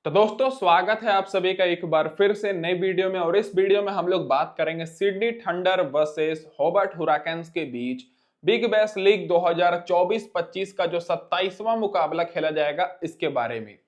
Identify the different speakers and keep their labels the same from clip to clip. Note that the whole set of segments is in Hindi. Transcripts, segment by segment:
Speaker 1: तो दोस्तों स्वागत है आप सभी का एक बार फिर से नई वीडियो में। और इस वीडियो में हम लोग बात करेंगे सिडनी थंडर वर्सेस होबार्ट हुराकन्स के बीच बिग बैश लीग 2024-25 का जो 27वां मुकाबला खेला जाएगा इसके बारे में।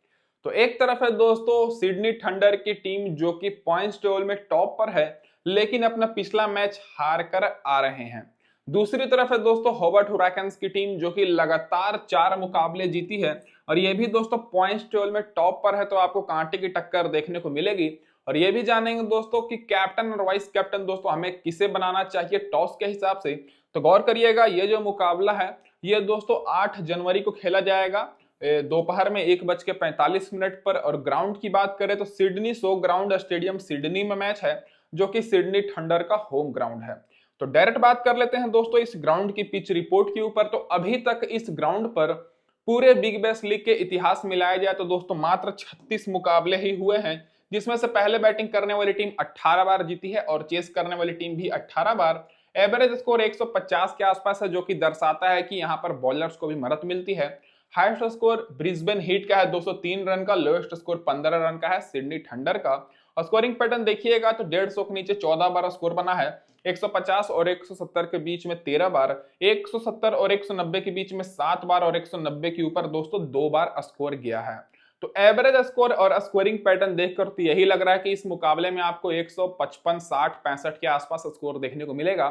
Speaker 1: तो एक तरफ है दोस्तों सिडनी थंडर की टीम जो कि पॉइंट्स टेबल में टॉप पर है, लेकिन अपना पिछला मैच हार कर आ रहे हैं। दूसरी तरफ है दोस्तों होबार्ट हुराकन्स की टीम जो कि लगातार 4 मुकाबले जीती है और ये भी दोस्तों पॉइंट्स टेबल में टॉप पर है, तो आपको कांटे की टक्कर देखने को मिलेगी। और ये भी जानेंगे दोस्तों कि कैप्टन और वाइस कैप्टन दोस्तों हमें किसे बनाना चाहिए टॉस के हिसाब से। तो गौर करिएगा, ये जो मुकाबला है ये दोस्तों 8 जनवरी को खेला जाएगा दोपहर में 1:45 पर। और ग्राउंड की बात करें तो Sydney show ground stadium Sydney में मैच है, जो कि सिडनी थंडर का होम ग्राउंड है। तो डायरेक्ट बात कर लेते हैं दोस्तों इस ग्राउंड की पिच रिपोर्ट के ऊपर। तो अभी तक इस ग्राउंड पर पूरे बिग बैश लीग के इतिहास मिलाया जाए तो दोस्तों मात्र 36 मुकाबले ही हुए हैं, जिसमें से पहले बैटिंग करने वाली टीम 18 बार जीती है और चेस करने वाली टीम भी 18 बार। एवरेज स्कोर 150 के आसपास है, जो कि दर्शाता है कि यहाँ पर बॉलर्स को भी मदद मिलती है। हाईएस्ट स्कोर ब्रिस्बेन हीट का है 203 रन का, लोएस्ट स्कोर 15 रन का है सिडनी थंडर का। और स्कोरिंग पैटर्न देखिएगा तो 150 के नीचे 14 बार स्कोर बना है, 150 और 170 के बीच में 13 बार, 170 और 190 के बीच में 7 बार और 190 के ऊपर दोस्तों 2 बार स्कोर गया है। तो एवरेज स्कोर और स्कोरिंग पैटर्न देखकर तो यही लग रहा है कि इस मुकाबले में आपको 155, 60, 65 के आसपास स्कोर देखने को मिलेगा,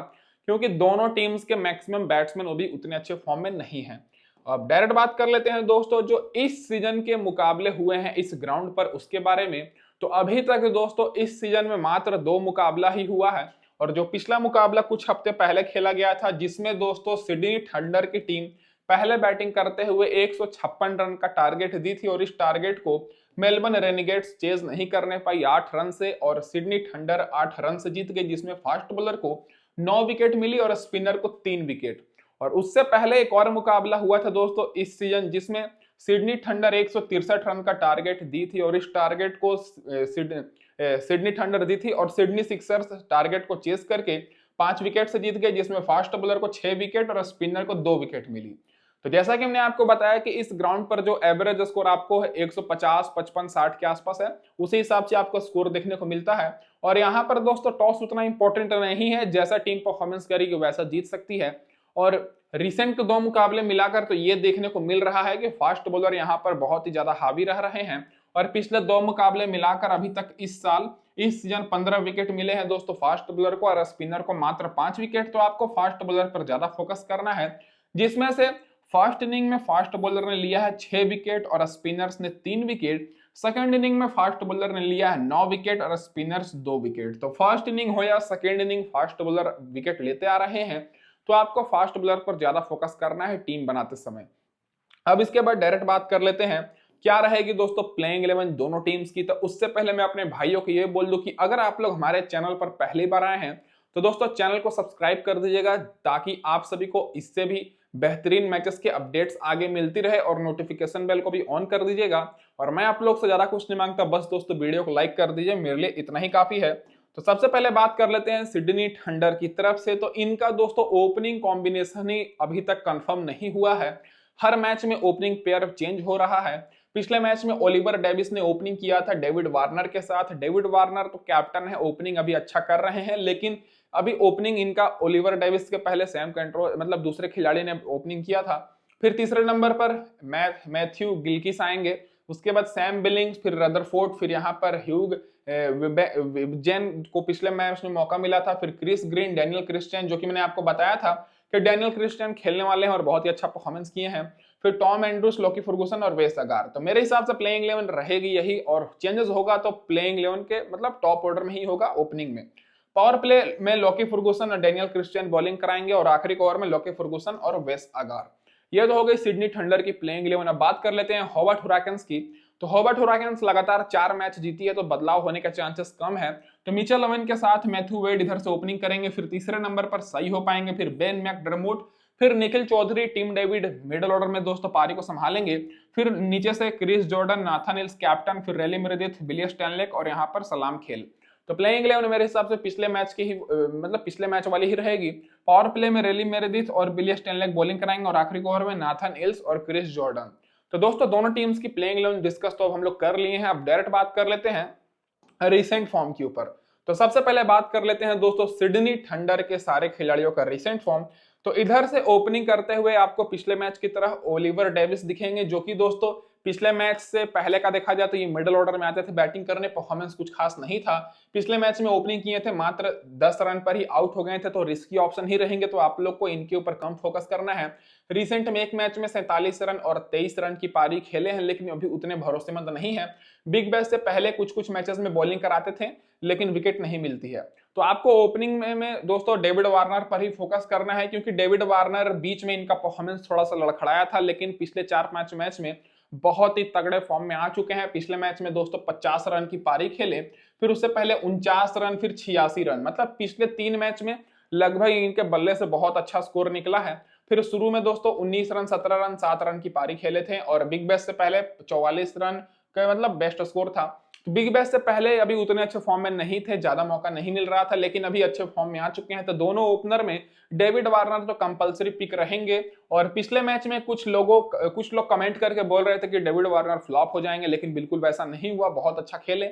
Speaker 1: क्योंकि दोनों टीम्स के मैक्सिमम बैट्समैन वो भी उतने अच्छे फॉर्म में नहीं है। अब डायरेक्ट बात कर लेते हैं दोस्तों जो इस सीजन के मुकाबले हुए हैं इस ग्राउंड पर उसके बारे में। तो अभी तक दोस्तों इस सीजन में मात्र 2 मुकाबला ही हुआ है, और जो पिछला मुकाबला कुछ हफ्ते पहले खेला गया था जिसमें दोस्तों सिडनी थंडर की टीम पहले बैटिंग करते हुए 156 रन का टारगेट दी थी, और इस टारगेट को मेलबर्न रेनिगेट्स चेज नहीं करने पाई 8 रन से, और सिडनी थंडर 8 रन से जीत गई, जिसमें फास्ट बॉलर को 9 विकेट मिली और स्पिनर को 3 विकेट। और उससे पहले एक और मुकाबला हुआ था दोस्तों इस सीजन जिसमें सिडनी थंडर 163 रन का टारगेट दी थी, और इस टारगेट को सिडनी थंडर दी थी, और सिडनी सिक्सर्स टारगेट को चेस करके 5 विकेट से जीत गए, जिसमें फास्ट बॉलर को 6 विकेट और स्पिनर को 2 विकेट मिली। तो जैसा कि हमने आपको बताया कि इस ग्राउंड पर जो एवरेज स्कोर आपको 150, 55, 60 के आसपास है, उसी हिसाब से आपको स्कोर देखने को मिलता है। और यहाँ पर दोस्तों टॉस उतना इंपॉर्टेंट नहीं है, जैसा टीम परफॉर्मेंस करेगी वैसा जीत सकती है। और रिसेंट 2 मुकाबले मिलाकर तो ये देखने को मिल रहा है कि फास्ट बॉलर यहाँ पर बहुत ही ज्यादा हावी रह रहे हैं। और पिछले 2 मुकाबले मिलाकर अभी तक इस साल इस सीजन 15 विकेट मिले हैं दोस्तों फास्ट बॉलर को, और स्पिनर को मात्र 5 विकेट। तो आपको फास्ट बॉलर पर ज्यादा फोकस करना है, जिसमें से फर्स्ट इनिंग में फास्ट बॉलर ने लिया है 6 विकेट और स्पिनर्स ने 3 विकेट। सेकंड इनिंग में फास्ट बॉलर ने लिया है 9 विकेट और स्पिनर्स 2 विकेट। तो फर्स्ट इनिंग हो या second inning fast bowler wicket लेते आ रहे हैं, तो आपको फास्ट बॉलर पर ज्यादा फोकस करना है टीम बनाते समय। अब इसके बाद डायरेक्ट बात कर लेते हैं क्या रहेगी दोस्तों प्लेइंग 11 दोनों टीम्स की। तो उससे पहले मैं अपने भाइयों को ये बोल दूं कि अगर आप लोग हमारे चैनल पर पहली बार आए हैं तो दोस्तों चैनल को सब्सक्राइब कर दीजिएगा, ताकि आप सभी को इससे भी बेहतरीन मैचेस के अपडेट्स आगे मिलती रहे, और नोटिफिकेशन बेल को भी ऑन कर दीजिएगा। और मैं आप लोग से ज्यादा कुछ नहीं मांगता, बस दोस्तों वीडियो को लाइक कर दीजिए, मेरे लिए इतना ही काफी है। तो सबसे पहले बात कर लेते हैं सिडनी थंडर की तरफ से। तो इनका दोस्तों ओपनिंग कॉम्बिनेशन ही अभी तक कंफर्म नहीं हुआ है, हर मैच में ओपनिंग पेयर चेंज हो रहा है। पिछले मैच में ओलिवर डेविस ने ओपनिंग किया था डेविड वार्नर के साथ। डेविड वार्नर तो कैप्टन है, ओपनिंग अभी अच्छा कर रहे हैं, लेकिन अभी ओपनिंग इनका ओलिवर डेविस के पहले सैम कंट्रोल मतलब दूसरे खिलाड़ी ने ओपनिंग किया था। फिर तीसरे नंबर पर मैथ्यू गिलकिस आएंगे, उसके बाद सैम बिलिंग्स, फिर रदरफोर्ड, फिर यहाँ पर ह्यूग जेन को पिछले मैच में मौका मिला था, फिर क्रिस ग्रीन, डैनियल क्रिस्टियन, जो कि मैंने आपको बताया था कि डैनियल क्रिस्टियन खेलने वाले हैं और बहुत ही अच्छा परफॉर्मेंस किए हैं, फिर टॉम एंड्रूस, लॉकी फर्गुसन और वेस अगार। तो मेरे हिसाब से प्लेइंग 11 रहेगी यही, और चेंजेस होगा तो प्लेइंग 11 के मतलब टॉप ऑर्डर में ही होगा ओपनिंग में। पावर प्ले में लॉकी फर्गुसन और डैनियल क्रिस्टियन बॉलिंग कराएंगे, और आखिरी ओवर में लॉकी फर्गुसन और वेस अगार। ये तो हो गई सिडनी थंडर की प्लेइंग 11। अब बात कर लेते हैं होबार्ट हुराकन्स की। तो होबार्ट हुराकन्स लगातार 4 मैच जीती है, तो बदलाव होने के चांसेस कम है। तो मिचेल ओवेन के साथ मैथ्यू वेड इधर से ओपनिंग करेंगे, फिर तीसरे नंबर पर सही हो पाएंगे, फिर बेन मैकडर्मोट, फिर Nikhil Chaudhary, Tim David middle order में दोस्तों पारी को संभालेंगे, फिर नीचे से Chris Jordan, Nathan Ellis captain, फिर रेली मेरेदिथ, बिली स्टैनलेक और यहाँ पर सलाम खेल। तो प्लेइंग 11 मेरे हिसाब से पिछले मैच की ही मतलब पिछले मैच वाली ही रहेगी। पावर प्ले में रेली मेरेदिथ और बिली स्टैनलेक बॉलिंग कराएंगे, और आखिरी ओवर में नाथन हिल्स और क्रिस जॉर्डन। तो दोस्तों दोनों टीम्स की प्लेइंग 11 डिस्कस तो अब हम लोग कर लिए हैं। अब डायरेक्ट बात कर लेते हैं रिसेंट फॉर्म के ऊपर। तो सबसे पहले बात कर लेते हैं दोस्तों सिडनी थंडर के सारे खिलाड़ियों का रिसेंट फॉर्म। तो इधर से ओपनिंग करते हुए आपको पिछले मैच की तरह ओलिवर डेविस दिखेंगे, जो कि दोस्तों पिछले मैच से पहले का देखा जाए तो ये मिडिल ऑर्डर में आते थे बैटिंग करने, परफॉर्मेंस कुछ खास नहीं था। पिछले मैच में ओपनिंग किए थे, मात्र 10 रन पर ही आउट हो गए थे, तो रिस्की ऑप्शन ही रहेंगे, तो आप लोग को इनके ऊपर कम फोकस करना है। रिसेंट में एक मैच में 47 रन और 23 रन की पारी खेले हैं, लेकिन अभी उतने भरोसेमंद नहीं है। बिग बैश से पहले कुछ कुछ मैचेस में बॉलिंग कराते थे, लेकिन विकेट नहीं मिलती है। तो आपको ओपनिंग में दोस्तों डेविड वार्नर पर ही फोकस करना है, क्योंकि डेविड वार्नर बीच में इनका परफॉर्मेंस थोड़ा सा लड़खड़ाया था, लेकिन पिछले 4-5 मैच में बहुत ही तगड़े फॉर्म में आ चुके हैं। पिछले मैच में दोस्तों 50 रन की पारी खेले, फिर उससे पहले 49 रन, फिर 86 रन, मतलब पिछले 3 मैच में लगभग इनके बल्ले से बहुत अच्छा स्कोर निकला है। फिर शुरू में दोस्तों 19 रन, 17 रन, 7 रन की पारी खेले थे, और बिग बैश से पहले 44 रन का मतलब बेस्ट स्कोर था। तो बिग बैश से पहले अभी उतने अच्छे फॉर्म में नहीं थे, ज्यादा मौका नहीं मिल रहा था, लेकिन अभी अच्छे फॉर्म में आ चुके हैं। तो दोनों ओपनर में डेविड वार्नर तो कंपलसरी पिक रहेंगे। और पिछले मैच में कुछ लोग कमेंट करके बोल रहे थे कि डेविड वार्नर फ्लॉप हो जाएंगे, लेकिन बिल्कुल वैसा नहीं हुआ, बहुत अच्छा खेले।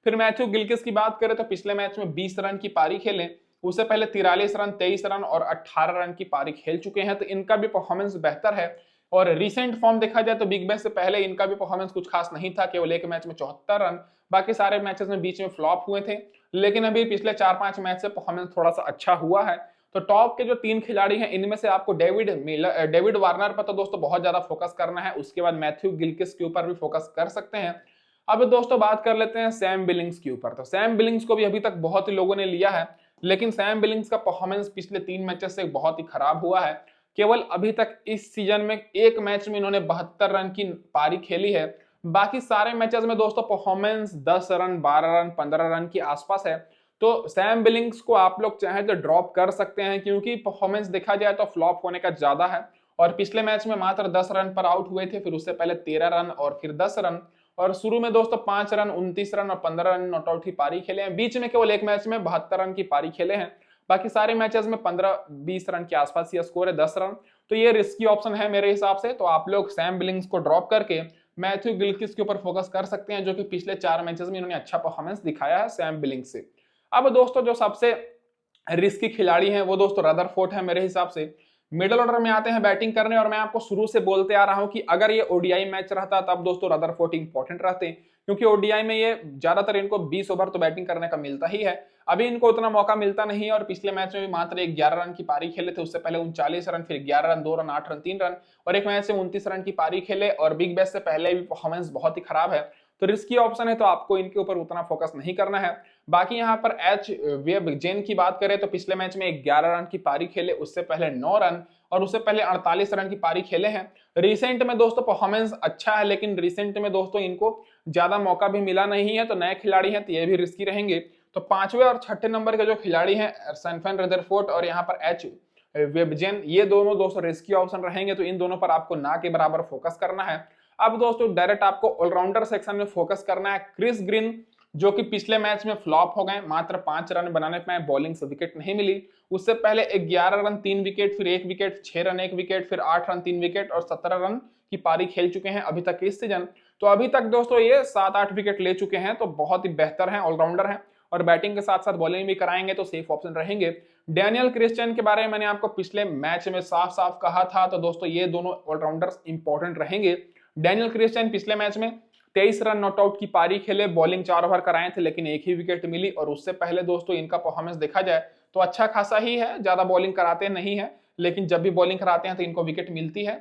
Speaker 1: फिर मैथ्यू गिलक्रिस्ट की बात करें तो पिछले मैच में 20 रन की पारी खेले, उससे पहले 43 रन, 23 रन और 18 रन की पारी खेल चुके हैं, तो इनका भी परफॉर्मेंस बेहतर है। और रिसेंट फॉर्म देखा जाए तो बिग बैश से पहले इनका भी परफॉर्मेंस कुछ खास नहीं था, केवल एक मैच में 74 रन, बाकी सारे मैचेस में बीच में फ्लॉप हुए थे। लेकिन अभी पिछले 4-5 मैच से परफॉर्मेंस थोड़ा सा अच्छा हुआ है। तो टॉप के जो 3 खिलाड़ी हैं, इनमें से आपको डेविड वार्नर पर तो दोस्तों बहुत ज्यादा फोकस करना है, उसके बाद मैथ्यू गिलक्रिस्ट के ऊपर भी फोकस कर सकते हैं। अब दोस्तों बात कर लेते हैं सैम बिलिंग्स के ऊपर। तो सैम बिलिंग्स को भी अभी तक बहुत ही लोगों ने लिया है, लेकिन सैम बिलिंग्स का परफॉर्मेंस पिछले 3 मैचेस से बहुत ही खराब हुआ है। केवल अभी तक इस सीजन में एक मैच में इन्होंने 72 रन की पारी खेली है, बाकी सारे मैचेस में दोस्तों परफॉर्मेंस 10 रन, 12 रन, 15 रन के आसपास है। तो सैम बिलिंग्स को आप लोग चाहे तो ड्रॉप कर सकते हैं, क्योंकि परफॉर्मेंस देखा जाए तो फ्लॉप होने का ज्यादा है। और पिछले मैच में मात्र 10 रन पर आउट हुए थे, फिर उससे पहले 13 रन और फिर 10 रन, और शुरू में दोस्तों 5 रन, 29 रन और 15 रन नॉट आउट की पारी खेले हैं। बीच में केवल एक मैच में 72 रन की पारी खेले हैं, बाकी सारे मैचेस में 15-20 रन के आसपास ही स्कोर है, 10 रन। तो ये रिस्की ऑप्शन है मेरे हिसाब से। तो आप लोग सैम बिलिंग्स को ड्रॉप करके मैथ्यू गिलक्रिस्ट के ऊपर फोकस कर सकते हैं, जो कि पिछले 4 मैचेस में इन्होंने अच्छा परफॉर्मेंस दिखाया है सैम बिलिंग्स से। अब दोस्तों जो सबसे रिस्की खिलाड़ी हैं वो दोस्तों रदरफोर्ड है मेरे हिसाब से। मिडिल ऑर्डर में आते हैं बैटिंग करने, और मैं आपको शुरू से बोलते आ रहा हूं कि अगर ये ओडीआई मैच रहता तब दोस्तों रदरफोर्ड इंपॉर्टेंट रहते, क्योंकि ओडीआई में ये ज्यादातर इनको 20 ओवर तो बैटिंग करने का मिलता ही है। अभी इनको उतना मौका मिलता नहीं है, और पिछले मैच में भी मात्र 11 रन की पारी खेले थे, उससे पहले 39 रन, फिर 11 रन, 2 रन, 8 रन, 3 रन, और एक मैच से 29 रन की पारी खेले, और बिग बैश से पहले भी परफॉर्मेंस बहुत ही खराब है। तो रिस्की ऑप्शन है, तो आपको इनके ऊपर उतना फोकस नहीं करना है। बाकी यहाँ पर एच वेब जेन की बात करें तो पिछले मैच में 11 रन की पारी खेले, उससे पहले 9 रन, और उससे पहले 48 रन की पारी खेले हैं। रिसेंट में दोस्तों परफॉर्मेंस अच्छा है, लेकिन रिसेंट में दोस्तों इनको ज्यादा मौका भी मिला नहीं है, तो नए खिलाड़ी हैं तो ये भी रिस्की रहेंगे। तो 5वें और 6ठे नंबर के जो खिलाड़ी हैं सैनफेन रदरफोर्ड और यहाँ पर एच वेबजेन, ये दोनों दोस्तों रिस्की ऑप्शन रहेंगे, तो इन दोनों पर आपको ना के बराबर फोकस करना है। अब दोस्तों डायरेक्ट आपको ऑलराउंडर सेक्शन में फोकस करना है। क्रिस ग्रीन, जो कि पिछले मैच में फ्लॉप हो गए, मात्र 5 रन बनाने पाए, बॉलिंग से विकेट नहीं मिली। उससे पहले 11 रन 3 विकेट, फिर 1 विकेट, 6 रन 1 विकेट, फिर 8 रन 3 विकेट और 17 रन की पारी खेल चुके हैं अभी तक इस सीजन। तो अभी तक दोस्तों ये 7-8 विकेट ले चुके हैं, तो बहुत ही बेहतर है, ऑलराउंडर है, और बैटिंग के साथ साथ बॉलिंग भी कराएंगे तो सेफ ऑप्शन रहेंगे। डैनियल क्रिस्टियन के बारे में मैंने आपको पिछले मैच में साफ साफ कहा था, तो दोस्तों ये दोनों ऑलराउंडर्स इंपॉर्टेंट रहेंगे। डैनियल क्रिस्टियन पिछले मैच में 23 रन नॉट आउट की पारी खेले, बॉलिंग 4 ओवर कराए थे, लेकिन 1 ही विकेट मिली, और उससे पहले दोस्तों इनका परफॉर्मेंस देखा जाए तो अच्छा खासा ही है, ज्यादा बॉलिंग कराते नहीं है, लेकिन जब भी बॉलिंग कराते हैं तो इनको विकेट मिलती है।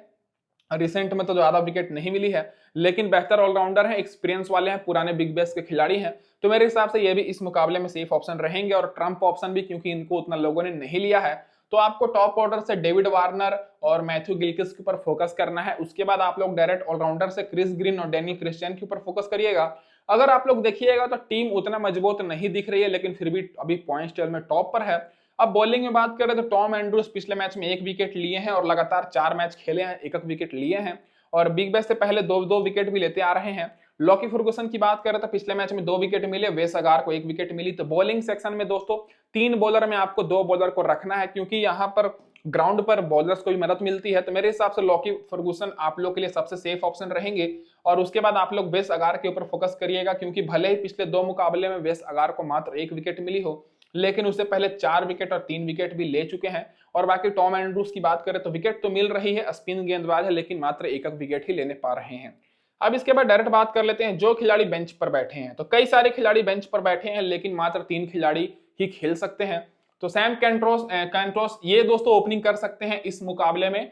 Speaker 1: रिसेंट में तो ज्यादा विकेट नहीं मिली है, लेकिन बेहतर ऑलराउंडर है, एक्सपीरियंस वाले हैं, पुराने बिग बैश के खिलाड़ी हैं, तो मेरे हिसाब से ये भी इस मुकाबले में सेफ ऑप्शन रहेंगे। और ट्रम्प ऑप्शन भी, क्योंकि इनको उतना लोगों ने नहीं लिया है, तो आपको टॉप ऑर्डर से डेविड वार्नर और मैथ्यू गिलक्रिस्ट के ऊपर फोकस करना है। उसके बाद आप लोग डायरेक्ट ऑलराउंडर से क्रिस ग्रीन और डैनियल क्रिस्टियन के ऊपर फोकस करिएगा। अगर आप लोग देखिएगा तो टीम उतना मजबूत नहीं दिख रही है, लेकिन फिर भी अभी पॉइंट्स टेबल में टॉप पर है। अब बॉलिंग में बात करें तो टॉम एंड्रूज पिछले मैच में 1 विकेट लिए हैं, और लगातार 4 मैच खेले हैं, 1 विकेट लिए हैं, और बिग बैश से पहले 2 विकेट भी लेते आ रहे हैं। लॉकी फर्गुसन की बात करें तो पिछले मैच में 2 विकेट मिले, वेस अगार को 1 विकेट मिली। तो बॉलिंग सेक्शन में दोस्तों 3 बॉलर में आपको 2 बॉलर को रखना है, क्योंकि यहाँ पर ग्राउंड पर बॉलर्स को भी मदद मिलती है, तो मेरे हिसाब से लॉकी फर्गूसन आप लोग के लिए सबसे सेफ ऑप्शन रहेंगे। और उसके बाद आप लोग वेस अगार के ऊपर फोकस करिएगा, क्योंकि भले ही पिछले 2 मुकाबले में वेस अगार को मात्र 1 विकेट मिली हो, लेकिन उससे पहले 4 विकेट और 3 विकेट भी ले चुके हैं। और बाकी टॉम एंड्रूज की बात करें तो विकेट तो मिल रही है, स्पिन गेंदबाज है, लेकिन मात्र एक विकेट ही लेने पा रहे हैं। अब इसके बाद डायरेक्ट बात कर लेते हैं जो खिलाड़ी बेंच पर बैठे हैं। तो कई सारे खिलाड़ी बेंच पर बैठे हैं, लेकिन मात्र 3 खिलाड़ी ही खेल सकते हैं। तो सैम कैंट्रोस ये दोस्तों ओपनिंग कर सकते हैं इस मुकाबले में।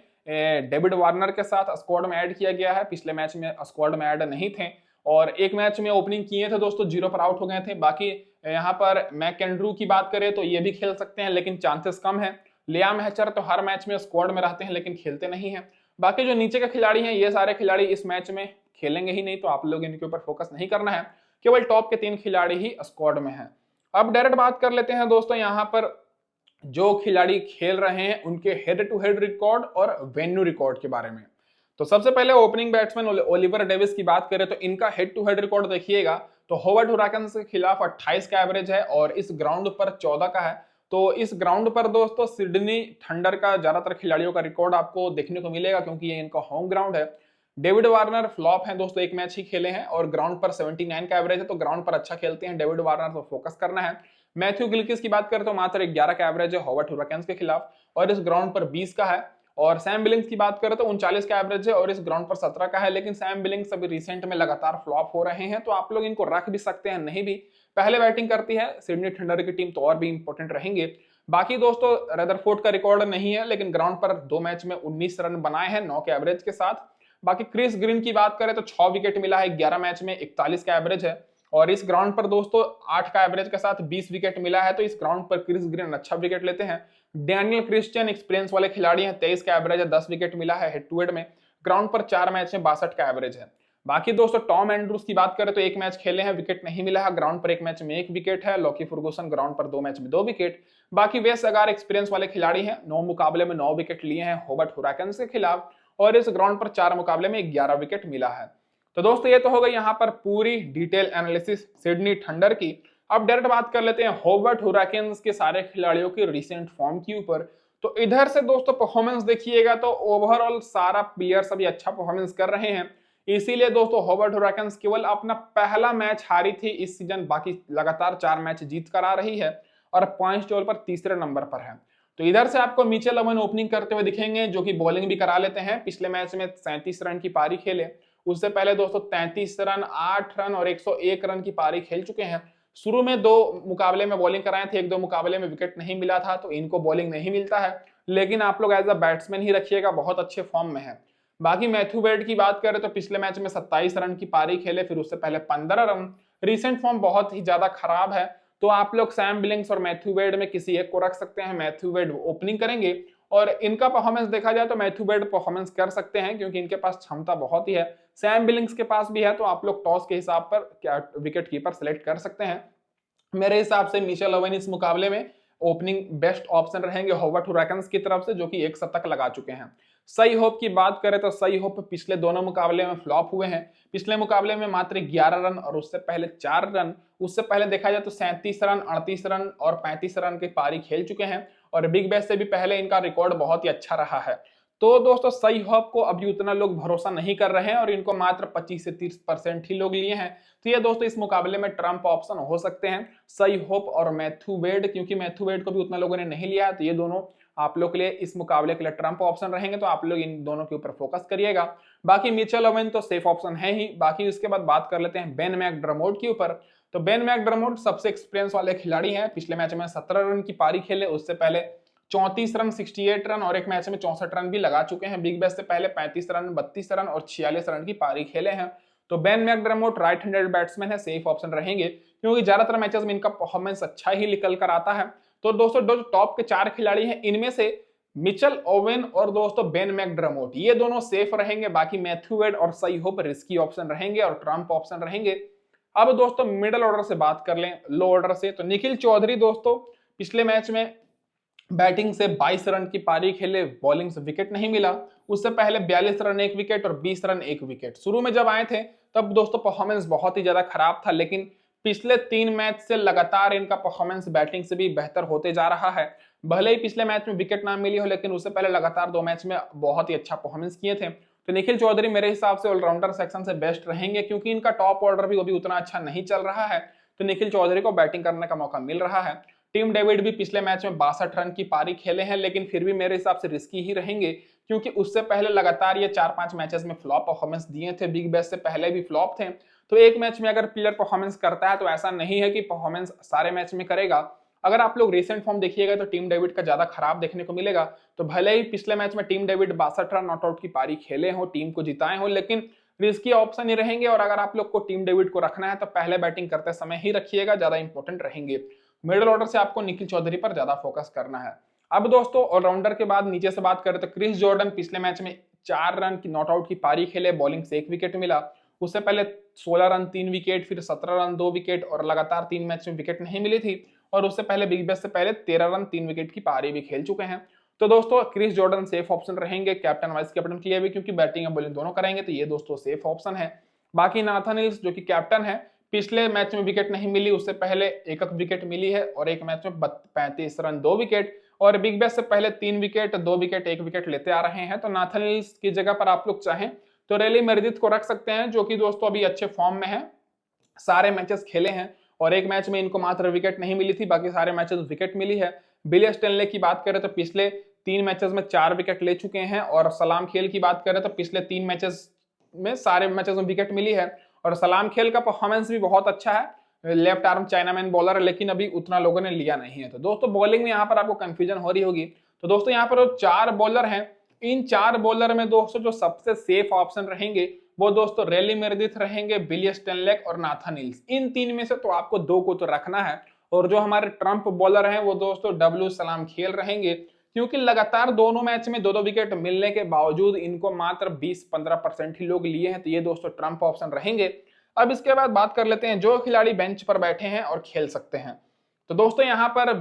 Speaker 1: डेविड वार्नर के साथ स्क्वाड में ऐड किया गया है, पिछले मैच में स्क्वाड में ऐड नहीं थे और एक मैच में ओपनिंग किए थे दोस्तों, 0 पर आउट हो गए थे। बाकी यहाँ पर मैकेंड्रू की बात करें तो ये भी खेल सकते हैं, लेकिन चांसेस कम है। लियाम हैचर तो हर मैच में स्क्वाड में रहते हैं, लेकिन खेलते नहीं है। बाकी जो नीचे के खिलाड़ी हैं, ये सारे खिलाड़ी इस मैच में खेलेंगे ही नहीं, तो आप लोग इनके ऊपर फोकस नहीं करना है। केवल टॉप के 3 खिलाड़ी ही स्क्वाड में हैं। अब डायरेक्ट बात कर लेते हैं दोस्तों यहाँ पर जो खिलाड़ी खेल रहे हैं उनके हेड टू हेड रिकॉर्ड और वेन्यू रिकॉर्ड के बारे में। तो सबसे पहले ओपनिंग बैट्समैन ओलिवर डेविस की बात करें तो इनका हेड टू हेड रिकॉर्ड देखिएगा तो होवर्ड हुराकन्स के खिलाफ 28 का एवरेज है और इस ग्राउंड पर 14 का है। तो इस ग्राउंड पर दोस्तों सिडनी थंडर का ज्यादातर खिलाड़ियों का रिकॉर्ड आपको देखने को मिलेगा, क्योंकि ये इनका होम ग्राउंड है। डेविड वार्नर फ्लॉप है दोस्तों, एक मैच ही खेले हैं और ग्राउंड पर 79 का एवरेज है, तो ग्राउंड पर अच्छा खेलते हैं डेविड वार्नर, तो फोकस करना है। मैथ्यू गिलक्रिस्ट की बात करें तो मात्र 11 का एवरेज है होवर्ड हुराकन्स के खिलाफ और इस ग्राउंड पर 20 का है। और सैम बिलिंग्स की बात करें तो 39 का एवरेज है और इस ग्राउंड पर 17 का है, लेकिन सैम बिलिंग्स अभी रिसेंट में लगातार फ्लॉप हो रहे हैं, तो आप लोग इनको रख भी सकते हैं, नहीं भी। पहले बैटिंग करती है सिडनी थंडर की टीम तो और भी इंपॉर्टेंट रहेंगे। बाकी दोस्तों रदरफोर्ड का रिकॉर्ड नहीं है, लेकिन ग्राउंड पर 2 मैच में 19 रन बनाए हैं 9 के एवरेज के साथ। बाकी क्रिस ग्रीन की बात करें तो 6 विकेट मिला है 11 मैच में, 41 का एवरेज है और इस ग्राउंड पर दोस्तों 8 का एवरेज के साथ 20 विकेट मिला है, तो इस ग्राउंड पर क्रिस ग्रीन अच्छा विकेट लेते हैं। डैनियल क्रिश्चियन एक्सपीरियंस वाले खिलाड़ी हैं, 23 का एवरेज है, 10 विकेट मिला है हेड टू हेड में। ग्राउंड पर 4 मैच में 62 का एवरेज है। बाकी दोस्तों टॉम एंड्रूज की बात करें तो 1 मैच खेले हैं, विकेट नहीं मिला है, ग्राउंड पर 1 मैच में 1 विकेट है। लॉकी फर्गूसन ग्राउंड पर 2 मैच में 2 विकेट। बाकी वेस अगार एक्सपीरियंस वाले खिलाड़ी हैं, 9 मुकाबले में 9 विकेट लिए हैं होबर्ट हुराकन्स के खिलाफ और इस ग्राउंड पर 4 मुकाबले में 11 विकेट मिला है। तो दोस्तों ये तो हो गई यहाँ पर पूरी डिटेल एनालिसिस सिडनी थंडर की। अब डायरेक्ट बात कर लेते हैं होबर्ट हुराकन्स के सारे खिलाड़ियों की रिसेंट फॉर्म के ऊपर। तो इधर से दोस्तों परफॉर्मेंस देखिएगा तो ओवरऑल सारा प्लेयर्स अभी अच्छा परफॉर्मेंस कर रहे हैं, इसीलिए दोस्तों होबर्ट हुराकन्स केवल अपना पहला मैच हारी थी इस सीजन, बाकी लगातार 4 मैच जीत कर आ रही है और पॉइंट्स टेबल पर तीसरे नंबर पर है। तो इधर से आपको मिचेल ओवन ओपनिंग करते हुए दिखेंगे, जो कि बॉलिंग भी करा लेते हैं। पिछले मैच में 37 रन की पारी खेले, उससे पहले दोस्तों 33 रन, 8 रन और 101 रन की पारी खेल चुके हैं। शुरू में 2 मुकाबले में बॉलिंग कराए थे, 1-2 मुकाबले में विकेट नहीं मिला था, तो इनको बॉलिंग नहीं मिलता है, लेकिन आप लोग एज अ बैट्समैन ही रखिएगा, बहुत अच्छे फॉर्म में है। बाकी मैथ्यू वेड की बात करें तो पिछले मैच में 27 रन की पारी खेले, फिर उससे पहले 15 रन। रिसेंट फॉर्म बहुत ही ज्यादा खराब है, तो आप लोग सैम बिलिंग्स और मैथ्यू वेड में किसी एक को रख सकते हैं। मैथ्यू वेड ओपनिंग करेंगे और इनका परफॉर्मेंस देखा जाए तो मैथ्यू वेड परफॉर्मेंस कर सकते हैं, क्योंकि इनके पास क्षमता बहुत ही है। सैम बिलिंग्स के पास भी है, तो आप लोग टॉस के हिसाब पर क्या विकेट कीपर सेलेक्ट कर सकते हैं। मेरे हिसाब से मिचेल ओवन इस मुकाबले में ओपनिंग बेस्ट ऑप्शन रहेंगे होबर्ट हुराकन्स की तरफ से, जो कि 1 शतक लगा चुके हैं। सई होप की बात करें तो सई होप पिछले दोनों मुकाबले में फ्लॉप हुए हैं। पिछले मुकाबले में मात्र 11 रन और उससे पहले 4 रन। उससे पहले देखा जाए तो 37 रन, 38 रन और 35 रन की पारी खेल चुके हैं और बिग बैश से भी पहले इनका रिकॉर्ड बहुत ही अच्छा रहा है। तो दोस्तों सई होप को अभी उतना लोग भरोसा नहीं कर रहे हैं और इनको मात्र 25 से 30% ही लोग लिए हैं। तो ये दोस्तों इस मुकाबले में ट्रम्प ऑप्शन हो सकते हैं, सई होप और मैथ्यू वेड, क्योंकि मैथ्यू वेड को भी उतना लोगों ने नहीं लिया है, तो ये दोनों आप लोग के लिए इस मुकाबले के लिए ट्रम्प ऑप्शन रहेंगे, तो आप लोग इन दोनों के ऊपर फोकस करिएगा। बाकी मिचेल ओवन तो सेफ ऑप्शन है ही। बाकी उसके बाद बात कर लेते हैं बेन मैकडर्मोट के ऊपर। तो बेन मैकडर्मोट सबसे एक्सपीरियंस वाले खिलाड़ी हैं, पिछले मैच में 17 रन की पारी खेले, उससे पहले 34 रन, 68 रन और एक मैच में 64 रन भी लगा चुके हैं। बिग बैश से पहले 35 रन, 32 रन और 46 रन की पारी खेले हैं। तो बेन मैकडर्मोट राइट हैंडेड बैट्समैन है, सेफ ऑप्शन रहेंगे, क्योंकि ज्यादातर मैचेस में इनका परफॉर्मेंस अच्छा ही निकल कर आता है। तो दोस्तों जो टॉप के 4 खिलाड़ी हैं, इनमें से मिचेल ओवन और दोस्तों बेन मैकडर्मोट ये दोनों सेफ रहेंगे। बाकी मैथ्यू वेड और सई होप रिस्की ऑप्शन रहेंगे और ट्रम्प ऑप्शन रहेंगे। अब दोस्तों मिडिल ऑर्डर से बात कर लें, लो ऑर्डर से, तो निखिल चौधरी दोस्तों पिछले मैच में बैटिंग से 22 रन की पारी खेले, बॉलिंग से विकेट नहीं मिला। उससे पहले 42 रन 1 विकेट और 20 रन 1 विकेट। शुरू में जब आए थे तब दोस्तों परफॉर्मेंस बहुत ही ज्यादा खराब था, लेकिन पिछले 3 मैच से लगातार इनका परफॉर्मेंस बैटिंग से भी बेहतर होते जा रहा है। भले ही पिछले मैच में विकेट ना मिली हो, लेकिन उससे पहले लगातार 2 मैच में बहुत ही अच्छा परफॉर्मेंस किए थे। तो निखिल चौधरी मेरे हिसाब से ऑलराउंडर सेक्शन से बेस्ट रहेंगे, क्योंकि इनका टॉप ऑर्डर भी अभी उतना अच्छा नहीं चल रहा है। तो निखिल चौधरी को बैटिंग करने का मौका मिल रहा है। टिम डेविड भी पिछले मैच में 62 रन की पारी खेले हैं, लेकिन फिर भी मेरे हिसाब से रिस्की ही रहेंगे, क्योंकि उससे पहले लगातार ये 4-5 मैचेस में फ्लॉप परफॉर्मेंस दिए थे। बिग बैश से पहले भी फ्लॉप थे। तो एक मैच में अगर प्लेयर परफॉर्मेंस करता है तो ऐसा नहीं है कि परफॉर्मेंस सारे मैच में करेगा। अगर आप लोग रिसेंट फॉर्म देखिएगा तो टीम डेविड का ज्यादा खराब देखने को मिलेगा। तो भले ही पिछले मैच में team David 62 run not out की पारी खेले हो, टीम को जिताए हो, लेकिन रिस्की ऑप्शन ही रहेंगे। और अगर आप लोग को टीम डेविड को रखना है तो पहले बैटिंग करते समय ही रखिएगा, ज्यादा इंपॉर्टेंट रहेंगे। मिडिल ऑर्डर से आपको निखिल चौधरी पर ज्यादा फोकस करना है। अब दोस्तों ऑलराउंडर के बाद नीचे से बात करें तो क्रिस जॉर्डन पिछले मैच में 4 रन की नॉट आउट की पारी खेले, बॉलिंग से 1 विकेट मिला। उससे पहले 16 रन 3 विकेट, फिर 17 रन 2 विकेट और लगातार 3 मैच में विकेट नहीं मिली थी। और उससे पहले बिग बैश से पहले 13 रन 3 विकेट की पारी भी खेल चुके हैं। तो दोस्तों क्रिस जॉर्डन सेफ ऑप्शन रहेंगे कैप्टन वाइस कैप्टन के लिए भी, क्योंकि बैटिंग और बॉलिंग दोनों करेंगे, तो ये दोस्तों सेफ ऑप्शन है। बाकी नाथन हिल्स जो कि कैप्टन है, पिछले मैच में विकेट नहीं मिली, उससे पहले एक विकेट मिली है और एक मैच में 35 रन 2 विकेट, और बिग बैश से पहले 3 विकेट 2 विकेट 1 विकेट लेते आ रहे हैं। तो नाथन हिल्स की जगह पर आप लोग चाहें तो रेली मेरिडिथ को रख सकते हैं, जो कि दोस्तों अभी अच्छे फॉर्म में है, सारे मैचेस खेले हैं और एक मैच में इनको मात्र विकेट नहीं मिली थी, बाकी सारे मैचेस विकेट मिली है। बिली स्टेनले की बात करें तो पिछले 3 मैचेस में 4 विकेट ले चुके हैं, और सलाम खेल की बात करें तो पिछले 3 मैचेस में सारे मैचेस में विकेट मिली है। और सलाम खेल का परफॉर्मेंस भी बहुत अच्छा है, लेफ्ट आर्म चाइनामैन बॉलर है, लेकिन अभी उतना लोगों ने लिया नहीं है। तो दोस्तों बॉलिंग में यहाँ पर आपको कंफ्यूजन हो रही होगी। तो दोस्तों यहाँ पर 4 बॉलर हैं, इन 4 बॉलर में दोस्तों जो सबसे सेफ ऑप्शन रहेंगे वो दोस्तों रेली मेरिडिथ रहेंगे, बिली स्टेनलेक और नाथन हिल्स। इन 3 में से तो आपको 2 को तो रखना है। और जो हमारे ट्रम्प बॉलर हैं वो दोस्तों डब्ल्यू सलाम खेल रहेंगे, क्योंकि लगातार दोनों मैच में 2-2 विकेट मिलने के बावजूद इनको मात्र 20-15% ही लोग लिए हैं। तो ये दोस्तों ट्रम्प ऑप्शन रहेंगे। अब इसके बाद बात कर लेते हैं जो खिलाड़ी बेंच पर बैठे हैं और खेल सकते हैं। तो दोस्तों यहाँ पर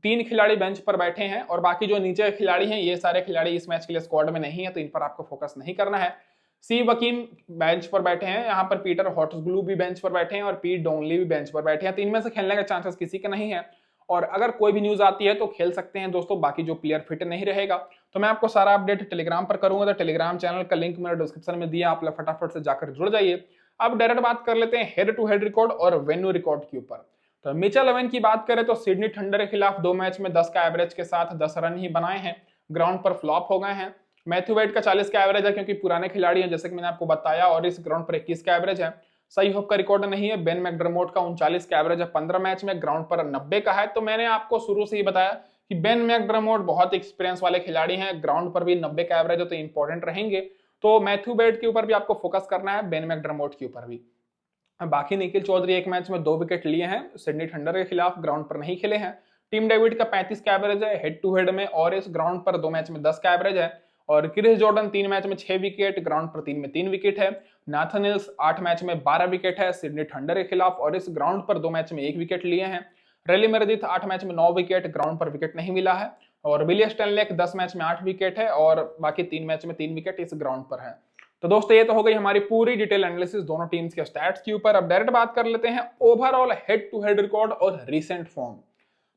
Speaker 1: 3 खिलाड़ी बेंच पर बैठे हैं, और बाकी जो नीचे खिलाड़ी हैं ये सारे खिलाड़ी इस मैच के लिए स्क्वाड में नहीं है, तो इन पर आपको फोकस नहीं करना है। सी वकीम बेंच पर बैठे हैं, यहाँ पर पीटर हॉटसग्लू भी बेंच पर बैठे हैं और पीट डोनली भी बेंच पर बैठे हैं। 3 में से खेलने के चांसेस किसी के नहीं है, और अगर कोई भी न्यूज आती है तो खेल सकते हैं दोस्तों, बाकी जो प्लेयर फिट नहीं रहेगा। तो मैं आपको सारा अपडेट टेलीग्राम पर करूंगा, तो टेलीग्राम चैनल का लिंक मैंने डिस्क्रिप्शन में दिया, आप लोग फटाफट से जाकर जुड़ जाइए। अब डायरेक्ट बात कर लेते हैं हेड टू हेड रिकॉर्ड और वेन्यू रिकॉर्ड के ऊपर। तो मिचेल ओवेन की बात करें तो सिडनी थंडर के खिलाफ 2 मैच में 10 का एवरेज के साथ 10 रन ही बनाए हैं, ग्राउंड पर फ्लॉप हो गए हैं। मैथ्यू वेड का 40 का एवरेज है, क्योंकि पुराने खिलाड़ी हैं जैसे कि मैंने आपको बताया, और इस ग्राउंड पर 21 का एवरेज है। सही होप का रिकॉर्ड नहीं है। बेन मैकडरमोट का 39 का एवरेज है 15 मैच में, ग्राउंड पर 90 का है। तो मैंने आपको शुरू से ही बताया कि बेन मैकडरमोट बहुत एक्सपीरियंस वाले खिलाड़ी हैं, ग्राउंड पर भी 90 का एवरेज है, तो इंपॉर्टेंट रहेंगे। तो मैथ्यू वेड के ऊपर भी आपको फोकस करना है, बेन मैकडरमोट के ऊपर भी। बाकी निखिल चौधरी एक मैच में 2 विकेट लिए हैं, सिडनी थंडर के खिलाफ, ग्राउंड पर नहीं खेले हैं। टिम डेविड का 35 का एवरेज है हेड टू हेड में, और इस ग्राउंड पर 2 मैच में 10 का एवरेज है। और क्रिस जॉर्डन 3 मैच में 6 विकेट, ग्राउंड पर 3 में 3 विकेट है। नाथन हिल्स 8 मैच में 12 विकेट है सिडनी थंडर के खिलाफ, और इस ग्राउंड पर 2 मैच में 1 विकेट लिए हैं। रेली मेरिडिथ 8 मैच में 9 विकेट, ग्राउंड पर विकेट नहीं मिला है। और बिली स्टेनलेक 10 मैच में 8 विकेट है, और बाकी 3 मैच में 3 विकेट इस ग्राउंड पर है। तो दोस्तों ये तो हो गई हमारी पूरी डिटेल एनालिसिस दोनों टीम्स के स्टैट्स के ऊपर। अब डायरेक्ट बात कर लेते हैं overall head to head record और रीसेंट फॉर्म।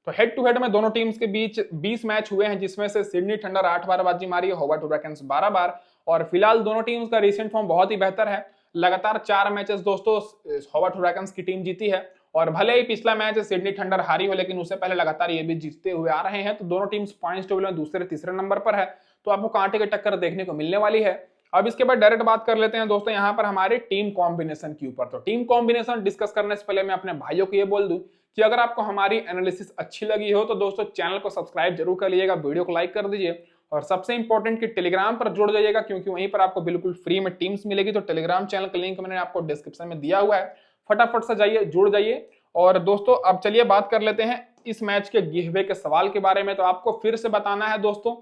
Speaker 1: तो हेड टू हेड में दोनों टीम्स के बीच 20 मैच हुए हैं, जिसमें से सिडनी थंडर 8 बार बाजी मारी है, होबार्ट हुराकेन्स 12 बार। और फिलहाल दोनों टीम्स का रीसेंट फॉर्म बहुत ही बेहतर है। लगातार 4 मैचेस दोस्तों होबार्ट हुराकेन्स की टीम जीती है, और भले ही पिछला मैच सिडनी थंडर हारी हो, लेकिन उससे पहले लगातार ये भी जीतते हुए आ रहे हैं। तो दोनों टीम्स पॉइंट्स टेबल में दूसरे तीसरे नंबर पर है, तो आपको कांटे की टक्कर देखने को मिलने वाली है। अब इसके बाद डायरेक्ट बात कर लेते हैं दोस्तों यहाँ पर हमारे टीम कॉम्बिनेशन के ऊपर। तो टीम कॉम्बिनेशन डिस्कस करने से पहले मैं अपने भाइयों को ये बोल दूं कि अगर आपको हमारी एनालिसिस अच्छी लगी हो तो दोस्तों चैनल को सब्सक्राइब जरूर कर लीजिएगा, वीडियो को लाइक कर दीजिए, और सबसे इंपॉर्टेंट कि टेलीग्राम पर जुड़ जाइएगा, क्योंकि वहीं पर आपको बिल्कुल फ्री में टीम्स मिलेगी। तो टेलीग्राम चैनल का लिंक मैंने आपको डिस्क्रिप्शन में दिया हुआ है, फटाफट से जाइए, जुड़ जाइए। और दोस्तों अब चलिए बात कर लेते हैं इस मैच के गिवअवे के सवाल के बारे में। तो आपको फिर से बताना है दोस्तों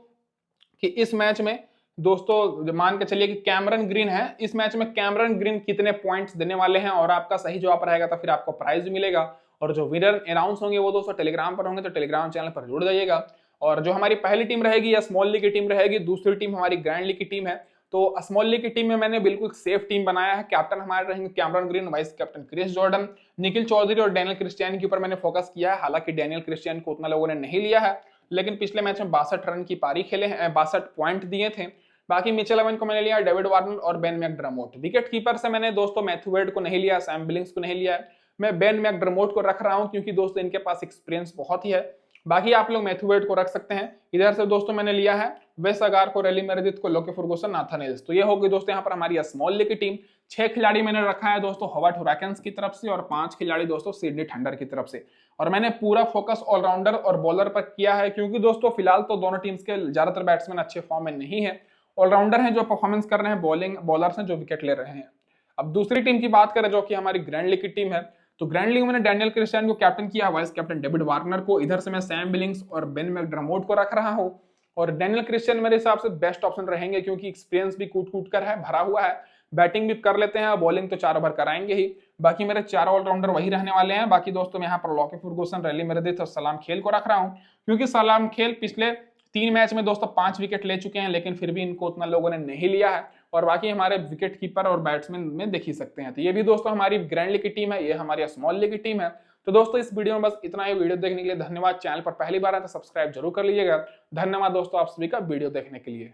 Speaker 1: कि इस मैच में दोस्तों मान के चलिए कि कैमरन ग्रीन है, इस मैच में कैमरन ग्रीन कितने पॉइंट्स देने वाले हैं, और आपका सही जवाब रहेगा तो फिर आपको प्राइज मिलेगा। और जो विनर अनाउंस होंगे वो दोस्तों टेलीग्राम पर होंगे, तो टेलीग्राम चैनल पर जुड़ जाइएगा। और जो हमारी पहली टीम रहेगी या स्मॉल लीग की टीम रहेगी, दूसरी टीम हमारी ग्रैंड लीग की टीम है, तो स्मॉल लीग की टीम में मैंने बिल्कुल सेफ टीम बनाया है। कैप्टन हमारे रहेंगे Cameron Green, vice captain Chris Jordan, Nikhil Chaudhary और डैनियल क्रिस्टियन के ऊपर मैंने फोकस किया है। हालांकि डैनियल क्रिस्टियन को उतना लोगों ने नहीं लिया है, लेकिन पिछले मैच में 62 रन की पारी खेले हैं, 62 पॉइंट दिए थे। बाकी मिचेल एवन को मैंने लिया, डेविड वार्नर और बेन मैकडर्मोट। विकेट कीपर से मैंने दोस्तों मैथ्यू वेड को नहीं लिया, सैम बिलिंग्स को नहीं लिया है, मैं बेन मैकडर्मोट को रख रहा हूं क्योंकि दोस्तों इनके पास एक्सपीरियंस बहुत ही है। बाकी आप लोग मैथ्यू वेड को रख सकते हैं। इधर से दोस्तों मैंने लिया है वेस अगार को, रेली मेरेदिथ को, लोके फर्गुसन, नाथन एल्स। तो ये होगी दोस्तों यहाँ पर हमारी स्मॉल लीग की टीम। 6 खिलाड़ी मैंने रखा है दोस्तों होबार्ट हुराकेंस की तरफ से और 5 खिलाड़ी दोस्तों सिडनी थंडर की तरफ से। और मैंने पूरा फोकस ऑलराउंडर और बॉलर पर किया है क्योंकि दोस्तों फिलहाल तो दोनों टीम्स के ज्यादातर बैट्समैन अच्छे फॉर्म में नहीं है, ऑलराउंडर हैं जो परफॉर्मेंस कर रहे हैं, बॉलिंग बॉलर्स हैं जो विकेट ले रहे हैं। अब दूसरी टीम की बात करें जो कि हमारी ग्रैंड लीग की टीम है, तो ग्रैंड लीग में मैंने डैनियल क्रिस्टियन को कैप्टन किया, वाइस कैप्टन डेविड वार्नर को, इधर से मैं सैम बिलिंग्स और बेन मैकडर्मोट को रख रहा हूं। और डैनियल क्रिस्टियन मेरे हिसाब से बेस्ट ऑप्शन रहेंगे क्योंकि एक्सपीरियंस भी कूट कूट कर है भरा हुआ है, बैटिंग भी कर लेते हैं और बॉलिंग तो 4 ओवर कराएंगे ही। बाकी मेरे 4 ऑलराउंडर वही रहने वाले हैं। बाकी दोस्तों मैं यहाँ पर लोके फर्गुसन, रेली मेरेदिथ और सलाम खेल को रख रहा हूँ क्योंकि सलाम खेल पिछले 3 मैच में दोस्तों 5 विकेट ले चुके हैं, लेकिन फिर भी इनको उतना लोगों ने नहीं लिया है। और बाकी हमारे विकेट कीपर और बैट्समैन में देख ही सकते हैं। तो ये भी दोस्तों हमारी ग्रैंड लीग की टीम है, ये हमारी स्मॉल लीग की टीम है। तो दोस्तों इस वीडियो में बस इतना ही। वीडियो देखने के लिए धन्यवाद। चैनल पर पहली बार है तो सब्सक्राइब जरूर कर लीजिएगा। धन्यवाद दोस्तों आप सभी का वीडियो देखने के लिए।